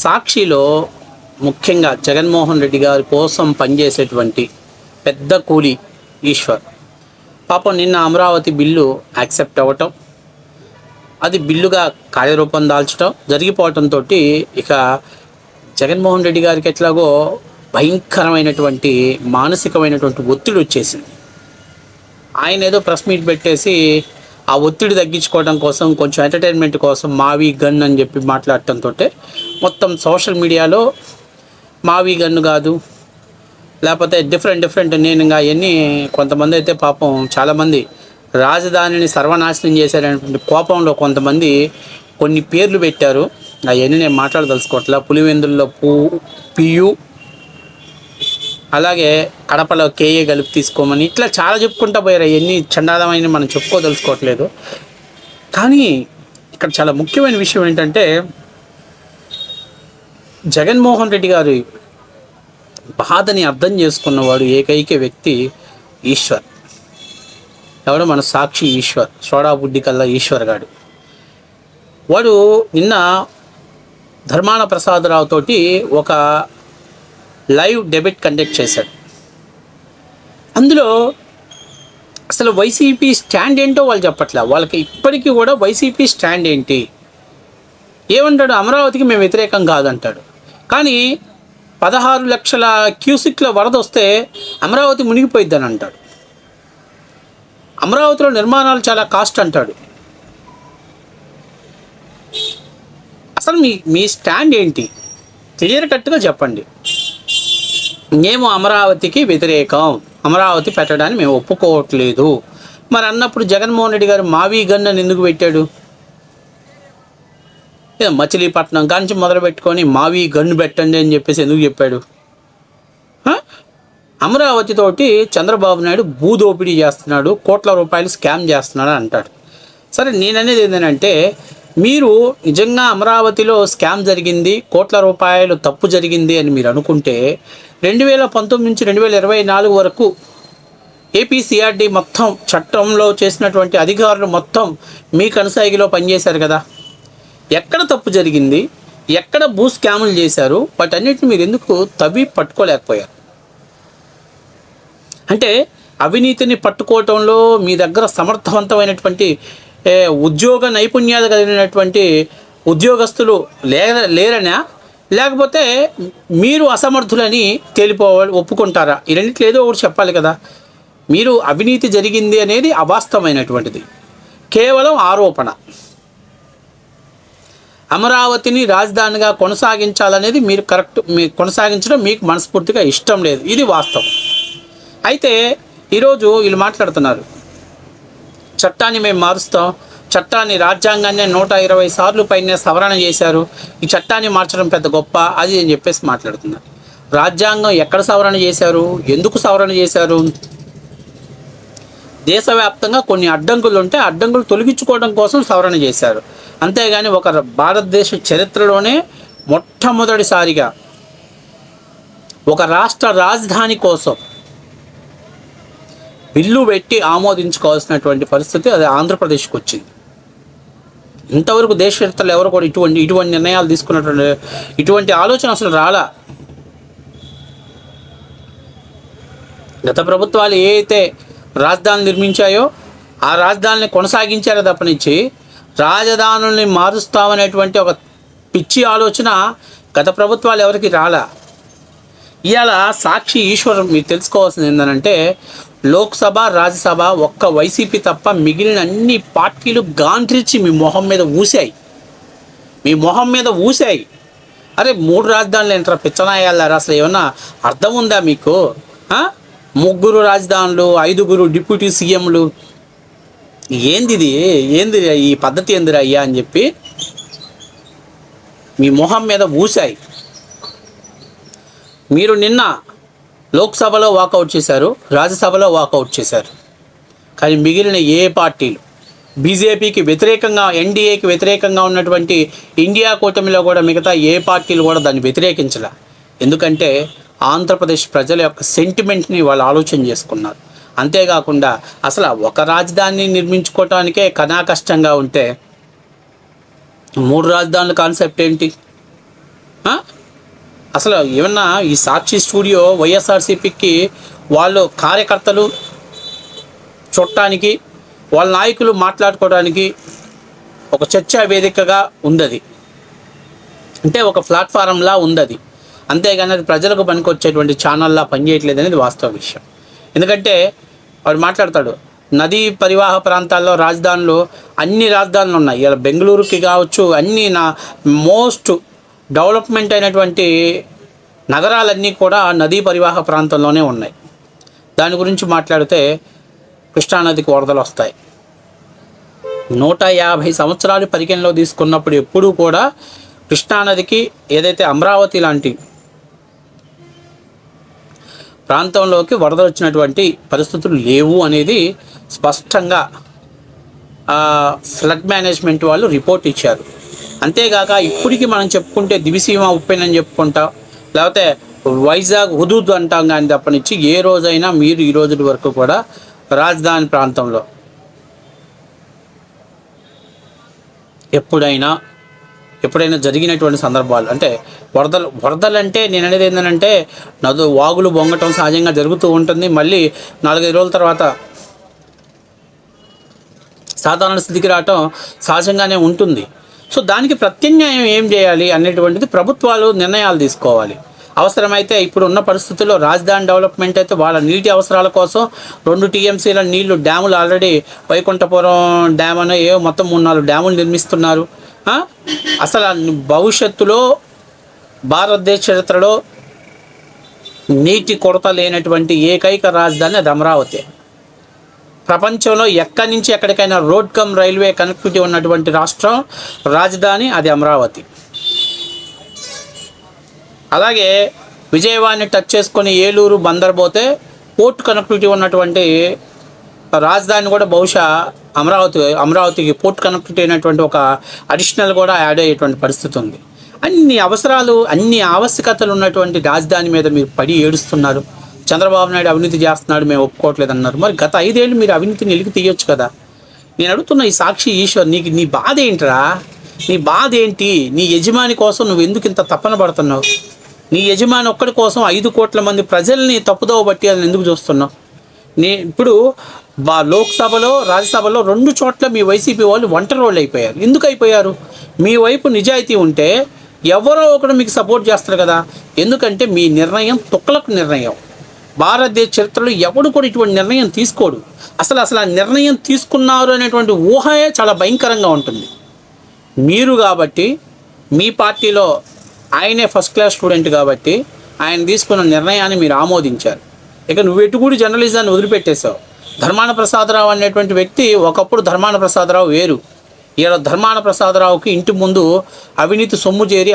సాక్షిలో ముఖ్యంగా జగన్మోహన్ రెడ్డి గారి కోసం పనిచేసేటువంటి పెద్ద కూలి ఈశ్వర్ పాపం నిన్న అమరావతి బిల్లు యాక్సెప్ట్ అవ్వటం, అది బిల్లుగా కార్యరూపం దాల్చడం జరిగిపోవటంతో ఇక జగన్మోహన్ రెడ్డి గారికి ఎట్లాగో భయంకరమైనటువంటి మానసికమైనటువంటి ఒత్తిడి వచ్చేసింది. ఆయన ఏదో ప్రెస్ మీట్ పెట్టేసి ఆ ఒత్తిడి తగ్గించుకోవడం కోసం, కొంచెం ఎంటర్టైన్మెంట్ కోసం మావి గన్ అని చెప్పి మాట్లాడటంతో మొత్తం సోషల్ మీడియాలో మావి గన్ను కాదు, లేకపోతే డిఫరెంట్ నేను ఇంకా అవన్నీ కొంతమంది అయితే పాపం చాలామంది రాజధానిని సర్వనాశనం చేశారనేటువంటి కోపంలో కొంతమంది కొన్ని పేర్లు పెట్టారు. అవన్నీ నేను మాట్లాడదలుచుకోవట్లా. పులివెందుల్లో పియు, అలాగే కడపలో కేఏ కలిపి తీసుకోమని ఇట్లా చాలా చెప్పుకుంటూ పోయారు. అవన్నీ చండాలమైన మనం చెప్పుకోదలుచుకోవట్లేదు. కానీ ఇక్కడ చాలా ముఖ్యమైన విషయం ఏంటంటే, జగన్మోహన్ రెడ్డి గారి బాధని అర్థం చేసుకున్నవాడు ఏకైక వ్యక్తి ఈశ్వర్. ఎవడో మన సాక్షి ఈశ్వర్, సోడా బుడ్డి కల్లా ఈశ్వర్ గాడు. వాడు నిన్న ధర్మాన ప్రసాదరావు తోటి ఒక లైవ్ డెబేట్ కండక్ట్ చేశాడు. అందులో అసలు వైసీపీ స్టాండ్ ఏంటో వాళ్ళు చెప్పట్లే. వాళ్ళకి ఇప్పటికీ కూడా వైసీపీ స్టాండ్ ఏంటి ఏమంటాడు, అమరావతికి మేము వ్యతిరేకం కాదంటాడు. కానీ 16 లక్షల క్యూసిక్ల వరద వస్తే అమరావతి మునిగిపోయిద్దని అంటాడు. అమరావతిలో నిర్మాణాలు చాలా కాస్ట్ అంటాడు. అసలు మీ స్టాండ్ ఏంటి క్లియర్ కట్గా చెప్పండి. మేము అమరావతికి వ్యతిరేకం, అమరావతి పెట్టడానికి మేము ఒప్పుకోవట్లేదు మరి అన్నప్పుడు జగన్మోహన్ రెడ్డి గారు మావీ గన్ అని ఎందుకు పెట్టాడు? మచిలీపట్నం కాంచి మొదలు పెట్టుకొని మావీ గన్ను పెట్టండి అని చెప్పేసి ఎందుకు చెప్పాడు? అమరావతితోటి చంద్రబాబు నాయుడు భూదోపిడీ చేస్తున్నాడు, కోట్ల రూపాయలు స్కామ్ చేస్తున్నాడు అంటాడు. సరే, నేననేది ఏంటంటే, మీరు నిజంగా అమరావతిలో స్కామ్ జరిగింది, కోట్ల రూపాయలు తప్పు జరిగింది అని మీరు అనుకుంటే 2019 నుంచి 2024 వరకు ఏపీసీఆర్డీ మొత్తం చట్టంలో చేసినటువంటి అధికారులు మొత్తం మీ కనసాగిలో పనిచేశారు కదా. ఎక్కడ తప్పు జరిగింది, ఎక్కడ భూ స్కాములు చేశారు, వాటన్నిటిని మీరు ఎందుకు తవ్వి పట్టుకోలేకపోయారు? అంటే అవినీతిని పట్టుకోవటంలో మీ దగ్గర సమర్థవంతమైనటువంటి ఉద్యోగ నైపుణ్యాలు కలిగినటువంటి ఉద్యోగస్తులు లేరనా, లేకపోతే మీరు అసమర్థులని ఒప్పుకుంటారా? ఈ రెండిట్లో ఏదో ఒకటి చెప్పాలి కదా. మీరు అవినీతి జరిగింది అనేది అవాస్తవమైనటువంటిది, కేవలం ఆరోపణ. అమరావతిని రాజధానిగా కొనసాగించాలనేది మీరు కొనసాగించడం మీకు మనస్ఫూర్తిగా ఇష్టం లేదు, ఇది వాస్తవం. అయితే ఈరోజు వీళ్ళు మాట్లాడుతున్నారు, చట్టాన్ని మేము మారుస్తాం, చట్టాన్ని రాజ్యాంగాన్ని 120 సార్లు పైన సవరణ చేశారు, ఈ చట్టాన్ని మార్చడం పెద్ద గొప్ప అది అని చెప్పేసి మాట్లాడుతున్నారు. రాజ్యాంగం ఎక్కడ సవరణ చేశారు, ఎందుకు సవరణ చేశారు? దేశవ్యాప్తంగా కొన్ని అడ్డంకులు ఉంటే అడ్డంకులు తొలగించుకోవడం కోసం సవరణ చేశారు. అంతేగాని ఒక భారతదేశ చరిత్రలోనే మొట్టమొదటిసారిగా ఒక రాష్ట్ర రాజధాని కోసం బిల్లు పెట్టి ఆమోదించుకోవాల్సినటువంటి పరిస్థితి అది ఆంధ్రప్రదేశ్కి వచ్చింది. ఇంతవరకు దేశ చరిత్రలో ఎవరు కూడా ఇటువంటి నిర్ణయాలు తీసుకున్నటువంటి ఇటువంటి ఆలోచన అసలు రాలా. గత ప్రభుత్వాలు ఏ అయితే రాజధానులు నిర్మించాయో ఆ రాజధానిని కొనసాగించారో తప్పనిచ్చి రాజధానుల్ని మారుస్తామనేటువంటి ఒక పిచ్చి ఆలోచన గత ప్రభుత్వాలు ఎవరికి రాలా. ఇవాళ సాక్షి ఈశ్వర్ మీరు తెలుసుకోవాల్సింది ఏంటంటే, లోక్సభ రాజ్యసభ ఒక్క వైసీపీ తప్ప మిగిలిన అన్ని పార్టీలు గాండ్రించి మీ మొహం మీద ఊసాయి. అరే 3 రాజధానులు ఏంటారా పిచ్చనాయాలారా? అసలు ఏమన్నా అర్థం ఉందా మీకు? 3 రాజధానులు, 5 డిప్యూటీ సీఎంలు, ఏంది ఈ పద్ధతి ఏందిరా అయ్యా అని చెప్పి మీ మొహం మీద ఊసాయి. మీరు నిన్న లోక్సభలో వాకౌట్ చేశారు, రాజ్యసభలో వాకౌట్ చేశారు. కానీ మిగిలిన ఏ పార్టీలు బీజేపీకి వ్యతిరేకంగా, ఎన్డీఏకి వ్యతిరేకంగా ఉన్నటువంటి ఇండియా కూటమిలో కూడా మిగతా ఏ పార్టీలు కూడా దాన్ని వ్యతిరేకించలే. ఎందుకంటే ఆంధ్రప్రదేశ్ ప్రజల యొక్క సెంటిమెంట్ని వాళ్ళు ఆలోచన చేసుకున్నారు. అంతేకాకుండా అసలు ఒక రాజధానిని నిర్మించుకోవటానికే కష్టంగా ఉంటే 3 రాజధానుల కాన్సెప్ట్ ఏంటి? ఆ? అసలు ఏమన్నా ఈ సాక్షి స్టూడియో వైఎస్ఆర్సీపీకి వాళ్ళు కార్యకర్తలు చూడటానికి, వాళ్ళ నాయకులు మాట్లాడుకోవడానికి ఒక చర్చా వేదికగా ఉంది, అంటే ఒక ప్లాట్ఫారంలా ఉంది. అంతేగాని అది ప్రజలకు పనికొచ్చేటువంటి ఛానల్లా పనిచేయట్లేదు అనేది వాస్తవ విషయం. ఎందుకంటే వాడు మాట్లాడతాడు, నదీ పరివాహ ప్రాంతాల్లో రాజధానులు, అన్ని రాజధానులు ఉన్నాయి. ఇలా బెంగళూరుకి కావచ్చు, అన్ని మోస్ట్ డెవలప్మెంట్ అయినటువంటి నగరాలన్నీ కూడా నదీ పరివాహ ప్రాంతంలోనే ఉన్నాయి. దాని గురించి మాట్లాడితే కృష్ణానదికి వరదలు వస్తాయి. 150 సంవత్సరాలు పరిగణలో తీసుకున్నప్పుడు ఎప్పుడూ కూడా కృష్ణానదికి ఏదైతే అమరావతి లాంటి ప్రాంతంలోకి వరదలు వచ్చినటువంటి పరిస్థితులు లేవు అనేది స్పష్టంగా ఫ్లడ్ మేనేజ్మెంట్ వాళ్ళు రిపోర్ట్ ఇచ్చారు. అంతేగాక ఇప్పటికీ మనం చెప్పుకుంటే దివిసీమ ఉప్పెన్ అని చెప్పుకుంటాం, లేకపోతే వైజాగ్ హుదూద్ అంటాం, కానీ తప్పనిచ్చి ఏ రోజైనా మీరు ఈ రోజు వరకు కూడా రాజధాని ప్రాంతంలో ఎప్పుడైనా జరిగినటువంటి సందర్భాలు, అంటే వరదలు అంటే నేను అనేది ఏంటంటే వాగులు బొంగటం సహజంగా జరుగుతూ ఉంటుంది. మళ్ళీ 4-5 రోజుల తర్వాత సాధారణ స్థితికి రావటం సహజంగానే ఉంటుంది. సో దానికి ప్రత్యామ్నాయం ఏం చేయాలి అనేటువంటిది ప్రభుత్వాలు నిర్ణయాలు తీసుకోవాలి. అవసరమైతే ఇప్పుడు ఉన్న పరిస్థితుల్లో రాజధాని డెవలప్మెంట్ అయితే వాళ్ళ నీటి అవసరాల కోసం 2 TMCల నీళ్లు డ్యాములు ఆల్రెడీ వైకుంఠపురం డ్యామ్ అనే మొత్తం 3-4 డ్యాములు నిర్మిస్తున్నారు. అసలు భవిష్యత్తులో భారతదేశ చరిత్రలో నీటి కొరత లేనటువంటి ఏకైక రాజధాని అది అమరావతి. ప్రపంచంలో ఎక్కడి నుంచి ఎక్కడికైనా రోడ్ కమ్ రైల్వే కనెక్టివిటీ ఉన్నటువంటి రాష్ట్రం రాజధాని అది అమరావతి. అలాగే విజయవాడని టచ్ చేసుకొని ఏలూరు బందర్ పోతే పోర్ట్ కనెక్టివిటీ ఉన్నటువంటి రాజధాని కూడా బహుశా అమరావతికి పోర్ట్ కనెక్టివిటీ అయినటువంటి ఒక అడిషనల్ కూడా యాడ్ అయ్యేటువంటి పరిస్థితి ఉంది. అన్ని అవసరాలు, అన్ని ఆవశ్యకతలు ఉన్నటువంటి రాజధాని మీద మీరు పడి ఏడుస్తున్నారు. చంద్రబాబు నాయుడు అవినీతి చేస్తున్నాడు, మేము ఒప్పుకోవట్లేదు అన్నారు. మరి గత 5 ఏళ్ళు మీరు అవినీతిని వెలికి తీయొచ్చు కదా. నేను అడుగుతున్న ఈ సాక్షి ఈశ్వర్, నీ బాధ ఏంట్రా? నీ బాధ ఏంటి? నీ యజమాని కోసం నువ్వు ఎందుకు ఇంత తపన పడుతున్నావు? నీ యజమాని ఒక్కడి కోసం 5 కోట్ల మంది ప్రజల్ని తప్పుదోవ బట్టి అని ఎందుకు చూస్తున్నావు? ఇప్పుడు లోక్సభలో, రాజ్యసభలో 2 చోట్ల మీ వైసీపీ వాళ్ళు ఒంటరి వాళ్ళు అయిపోయారు. ఎందుకు అయిపోయారు? మీ వైపు నిజాయితీ ఉంటే ఎవరో ఒకడు మీకు సపోర్ట్ చేస్తారు కదా. ఎందుకంటే మీ నిర్ణయం తుక్లక్ నిర్ణయం. భారతదేశ చరిత్రలో ఎవడు కూడా ఇటువంటి నిర్ణయం తీసుకోడు. అసలు ఆ నిర్ణయం తీసుకున్నారు అనేటువంటి ఊహయే చాలా భయంకరంగా ఉంటుంది. మీరు కాబట్టి మీ పార్టీలో ఆయనే ఫస్ట్ క్లాస్ స్టూడెంట్ కాబట్టి ఆయన తీసుకున్న నిర్ణయాన్ని మీరు ఆమోదించారు. ఇక నువ్వు ఎటుకూడి జర్నలిజాన్ని వదిలిపెట్టేశావు. ధర్మాన ప్రసాదరావు అనేటువంటి వ్యక్తి ఒకప్పుడు ధర్మాన ప్రసాదరావు వేరు. ఇలా ధర్మాన ప్రసాదరావుకి ఇంటి ముందు అవినీతి సొమ్ము చేరి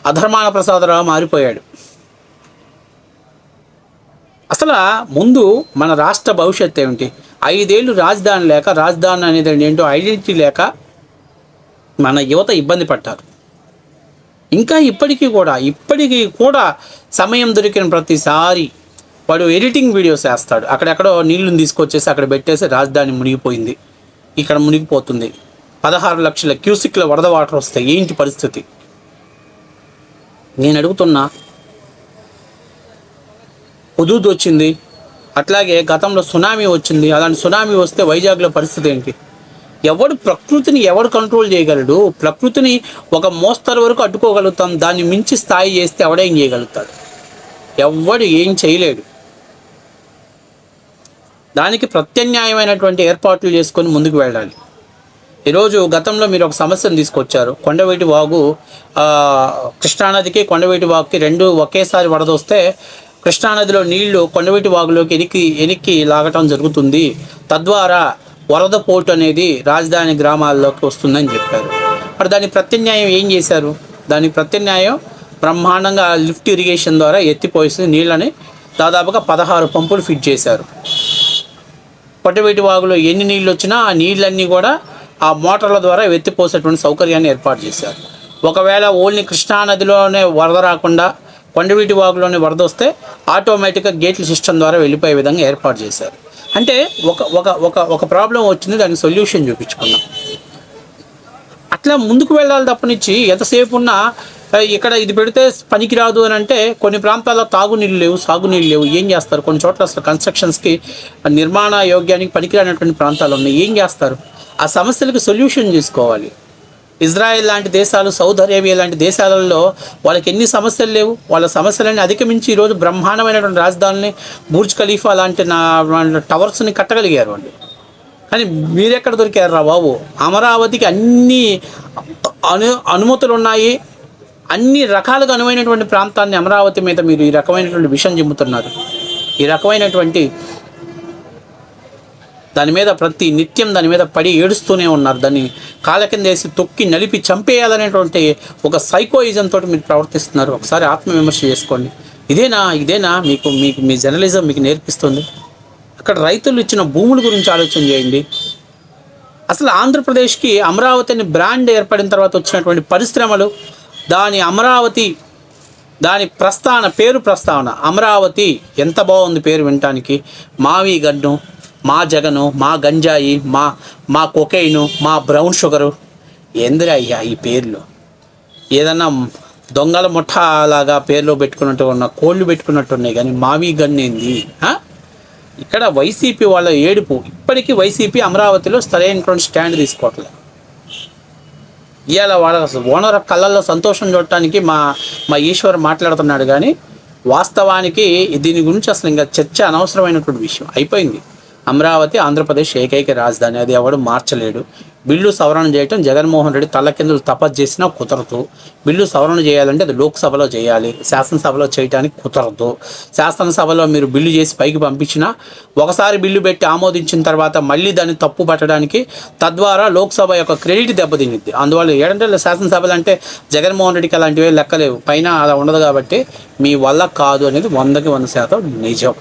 అధర్మాన ప్రసాదరావు మారిపోయాడు. అసలు ముందు మన రాష్ట్ర భవిష్యత్తు ఏమిటి? 5 ఏళ్ళు రాజధాని లేక, రాజధాని అనేది ఏంటో ఐడెంటిటీ లేక మన యువత ఇబ్బంది పడ్డారు. ఇంకా ఇప్పటికీ కూడా సమయం దొరికిన ప్రతిసారి వాడు ఎడిటింగ్ వీడియోస్ వేస్తాడు. అక్కడెక్కడో నీళ్ళని తీసుకొచ్చేసి అక్కడ పెట్టేసి రాజధాని మునిగిపోయింది, ఇక్కడ మునిగిపోతుంది, 16 లక్షల క్యూసిక్ల వరద వాటర్ వస్తాయి, ఏంటి పరిస్థితి? నేను అడుగుతున్నా. హుదూద్ వచ్చింది, అట్లాగే గతంలో సునామీ వచ్చింది. అలాంటి సునామీ వస్తే వైజాగ్లో పరిస్థితి ఏంటి? ప్రకృతిని ఎవడు కంట్రోల్ చేయగలడు? ప్రకృతిని ఒక మోస్తరు వరకు అడ్డుకోగలుగుతాం, దాన్ని మించి స్థాయి చేస్తే ఎవడేం చేయగలుగుతాడు? ఎవడు ఏం చేయలేడు. దానికి ప్రత్యామ్నాయమైనటువంటి ఏర్పాట్లు చేసుకొని ముందుకు వెళ్ళాలి. ఈరోజు గతంలో మీరు ఒక సమస్యను తీసుకొచ్చారు. కొండవీటి వాగు, కృష్ణానదికి కొండవీటి వాగుకి 2 ఒకేసారి వరద వస్తే కృష్ణానదిలో నీళ్లు కొండవీటి వాగులోకి ఎనికి లాగటం జరుగుతుంది. తద్వారా వరద పోటు అనేది రాజధాని గ్రామాల్లోకి వస్తుందని చెప్పారు. మరి దాని ప్రత్యామ్నాయం ఏం చేశారు? దానికి ప్రత్యామ్నాయం బ్రహ్మాండంగా లిఫ్ట్ ఇరిగేషన్ ద్వారా ఎత్తిపోసి నీళ్ళని దాదాపుగా 16 పంపులు ఫిట్ చేశారు. కొండవీటి వాగులో ఎన్ని నీళ్ళు వచ్చినా ఆ నీళ్ళన్నీ కూడా ఆ మోటార్ల ద్వారా ఎత్తిపోసేటువంటి సౌకర్యాన్ని ఏర్పాటు చేశారు. ఒకవేళ ఓన్లీ కృష్ణానదిలోనే వరద రాకుండా కొండవీటి వాగులోనే వరద వస్తే ఆటోమేటిక్గా గేట్ల సిస్టమ్ ద్వారా వెళ్ళిపోయే విధంగా ఏర్పాటు చేశారు. అంటే ఒక ప్రాబ్లం వచ్చింది, దానికి సొల్యూషన్ చూపించుకున్నాం. అట్లా ముందుకు వెళ్ళాలి తప్పనిచ్చి ఎంతసేపు ఉన్నా ఇక్కడ ఇది పెడితే పనికిరాదు అని అంటే కొన్ని ప్రాంతాల్లో తాగునీళ్ళు లేవు, సాగునీళ్ళు లేవు, ఏం చేస్తారు? కొన్ని చోట్ల అసలు కన్స్ట్రక్షన్స్కి నిర్మాణ యోగ్యానికి పనికిరానటువంటి ప్రాంతాలు ఉన్నాయి, ఏం చేస్తారు? ఆ సమస్యలకు సొల్యూషన్ చేసుకోవాలి. ఇజ్రాయెల్ లాంటి దేశాలు, సౌదీ అరేబియా లాంటి దేశాలలో వాళ్ళకి ఎన్ని సమస్యలు లేవు, వాళ్ళ సమస్యలన్నీ అధిగమించి ఈరోజు బ్రహ్మాండమైనటువంటి రాజధానిని, బుర్జ్ ఖలీఫా లాంటి టవర్స్ని కట్టగలిగారు అండి. కానీ మీరెక్కడ దొరికారు రా బాబు? అమరావతికి అన్ని అనుమతులు ఉన్నాయి, అన్ని రకాలుగా అనువైనటువంటి ప్రాంతాన్ని అమరావతి మీద మీరు ఈ రకమైనటువంటి విషయం చెబుతున్నారు. ఈ రకమైనటువంటి దాని మీద ప్రతి నిత్యం దాని మీద పడి ఏడుస్తూనే ఉన్నారు. దాన్ని కాళ్ళ కింద వేసి తొక్కి నలిపి చంపేయాలనేటువంటి ఒక సైకోయిజం తోటి మీరు ప్రవర్తిస్తున్నారు. ఒకసారి ఆత్మవిమర్శ చేసుకోండి. ఇదేనా మీకు మీకు మీ జర్నలిజం మీకు నేర్పిస్తుంది? అక్కడ రైతులు ఇచ్చిన భూముల గురించి ఆలోచన చేయండి. అసలు ఆంధ్రప్రదేశ్కి అమరావతి అని బ్రాండ్ ఏర్పడిన తర్వాత వచ్చినటువంటి పరిశ్రమలు, దాని అమరావతి, దాని పేరు ప్రస్తావన అమరావతి ఎంత బాగుంది పేరు వినటానికి. మావి గన్ను, మా జగను, మా గంజాయి, మా కొకైను, మా బ్రౌన్ షుగరు. ఏందిరా అయ్యా ఈ పేర్లు? ఏదన్నా దొంగల ముఠాలాగా పేర్లు పెట్టుకున్నట్టు ఉన్న కోళ్ళు పెట్టుకున్నట్టు ఉన్నాయి, కానీ మావి గన్ను ఏంది? ఇక్కడ వైసీపీ వాళ్ళ ఏడుపు. ఇప్పటికీ వైసీపీ అమరావతిలో సరైనటువంటి స్టాండ్ తీసుకోవట్లేదు. ఇవాళ వాళ్ళ ఓనర్ కళ్ళల్లో సంతోషం చూడటానికి మా ఈశ్వర్ మాట్లాడుతున్నాడు, కానీ వాస్తవానికి దీని గురించి అసలు ఇంకా చర్చ అనవసరమైనటువంటి విషయం అయిపోయింది. అమరావతి ఆంధ్రప్రదేశ్ ఏకైక రాజధాని, అది ఎవడు మార్చలేడు. బిల్లు సవరణ చేయటం జగన్మోహన్ రెడ్డి తల్లకిందులు తపస్సు చేసినా కుదరదు. బిల్లు సవరణ చేయాలంటే అది లోక్సభలో చేయాలి, శాసనసభలో చేయడానికి కుదరదు. శాసనసభలో మీరు బిల్లు చేసి పైకి పంపించినా ఒకసారి బిల్లు పెట్టి ఆమోదించిన తర్వాత మళ్ళీ దాన్ని తప్పు పట్టడానికి, తద్వారా లోక్సభ యొక్క క్రెడిట్ దెబ్బతినిద్ది. అందువల్ల ఏంటంటే శాసనసభలు అంటే జగన్మోహన్ రెడ్డికి అలాంటివి లెక్కలేవు, పైన అలా ఉండదు. కాబట్టి మీ వల్ల కాదు అనేది 100% నిజం.